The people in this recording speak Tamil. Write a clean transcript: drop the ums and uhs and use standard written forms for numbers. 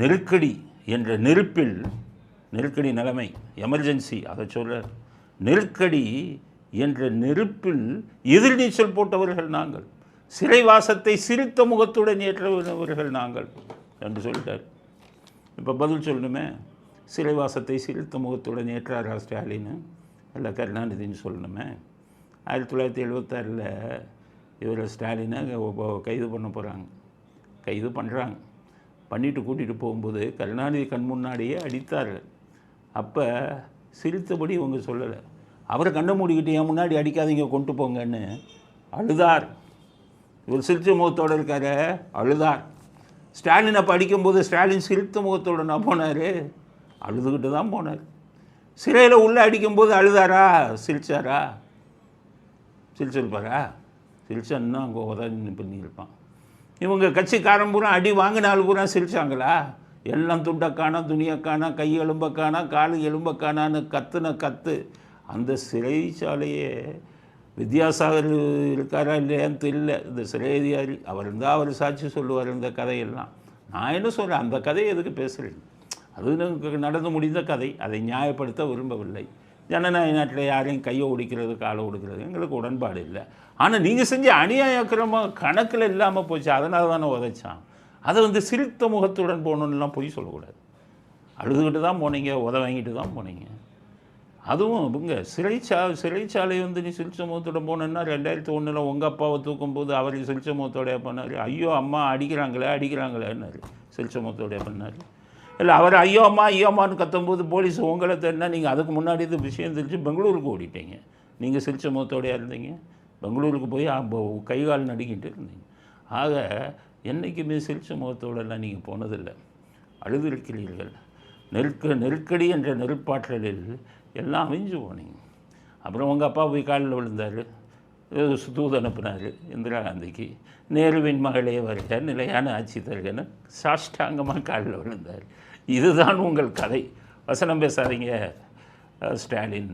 நெருக்கடி என்ற நெருப்பில், நெருக்கடி நிலைமை, எமர்ஜென்சி, அதை சொல்ல, நெருக்கடி என்ற நெருப்பில் எதிர்நீச்சல் போட்டவர்கள் நாங்கள், சிறைவாசத்தை சிரித்த முகத்துடன் ஏற்றவர்கள் நாங்கள் என்று சொல்லிட்டார். இப்போ பதில் சொல்லணுமே, சிறைவாசத்தை சிரித்த முகத்துடன் ஏற்றாரா ஸ்டாலின் இல்லை கருணாநிதினு சொல்லணுமே. 1976 இவர் ஸ்டாலினை கைது பண்ண போகிறாங்க, கைது பண்ணுறாங்க. பண்ணிட்டு கூட்டிகிட்டு போகும்போது கருணாநிதி கண் முன்னாடியே அடித்தார்கள். அப்போ சிரித்தபடி இவங்க சொல்லலை, அவரை கண்ணை மூடிக்கிட்டு என் முன்னாடி அடிக்காதீங்க கொண்டு போங்கன்னு அழுதார். இவர் சிரித்த முகத்தோடு இருக்கார, அழுதார். ஸ்டாலின் அப்போ அடிக்கும்போது ஸ்டாலின் சிரித்த முகத்தோடு நான் போனார், அழுதுகிட்டு தான் போனார். சிறையில் உள்ளே அடிக்கும்போது அழுதாரா, சிரிச்சாரா? சிரிச்சிருப்பாரா? சிரிச்சான்னா அங்கே உதவி பண்ணியிருப்பான். இவங்க கட்சிக்காரன் பூரா அடி வாங்கினாலும் பூரா சிரிச்சாங்களா? எல்லாம் துண்டக்கானா, துணியக்கானா, கை எலும்பக்கானா, காலு எலும்பக்கானான்னு கத்துன கத்து. அந்த சிறைச்சாலையே வித்யாசாகர் இருக்காரா இல்லையான்னு தெரியல, இந்த சிறை அதிகாரி. அவர் இருந்தால் அவர் சாட்சி சொல்லுவார் இந்த கதையெல்லாம். நான் என்ன சொல்கிறேன், அந்த கதையை எதுக்கு பேசுகிறேன்? அது நடந்து முடிந்த கதை, அதை நியாயப்படுத்த விரும்பவில்லை. ஜனநாயக நாட்டில் யாரையும் கையை ஒடிக்கிறது, காலை ஒடுக்கிறது எங்களுக்கு உடன்பாடு இல்லை. ஆனால் நீங்கள் செஞ்ச அநியாயக்கிரமாக கணக்கில் இல்லாமல் போச்சு, அதனால தானே உதைச்சான். அதை சிரித்த முகத்துடன் போகணுன்னுலாம் பொய் சொல்லக்கூடாது. அழுதுகிட்டு தான் போனீங்க, வாங்கிட்டு தான் போனீங்க. அதுவும் இவங்க சிறைச்சாலை நீ சிரிச்ச முகத்துடன் போனேன்னா 2001 உங்கள் அப்பாவை தூக்கும்போது அவர் சிரிச்ச முகத்தோடைய பண்ணார். ஐயோ அம்மா அடிக்கிறாங்களேன்னாரு, சிரிச்ச முகத்தோடைய பண்ணார். இல்லை அவர் ஐயோ அம்மான்னு கத்தும்போது போலீஸ் உங்களை தெரினா நீங்கள் அதுக்கு முன்னாடி இது விஷயம் தெரிஞ்சு பெங்களூருக்கு ஓடிட்டீங்க. நீங்கள் சிரிச்ச முகத்தோடையாக இருந்தீங்க, பெங்களூருக்கு போய் கை கால் நடுக்கிட்டு இருந்தீங்க. ஆக என்றைக்குமே சிரிச்ச முகத்தோடெல்லாம் நீங்கள் போனதில்லை, அழுதிருக்கிறீர்கள். நெருக்கடி என்ற நெருப்பாற்றலில் எல்லாம் அவிஞ்சு போனீங்க. அப்புறம் உங்கள் அப்பா போய் காலில் விழுந்தார், தூது அனுப்புனார் இந்திரா காந்திக்கு, நேருவின் மகளே வருக, நிலையான ஆட்சி தருகன்னு சாஷ்டாங்கமாக காலில் விழுந்தார். இதுதான் உங்கள் கதை. வசனம் பேசாதீங்க ஸ்டாலின்.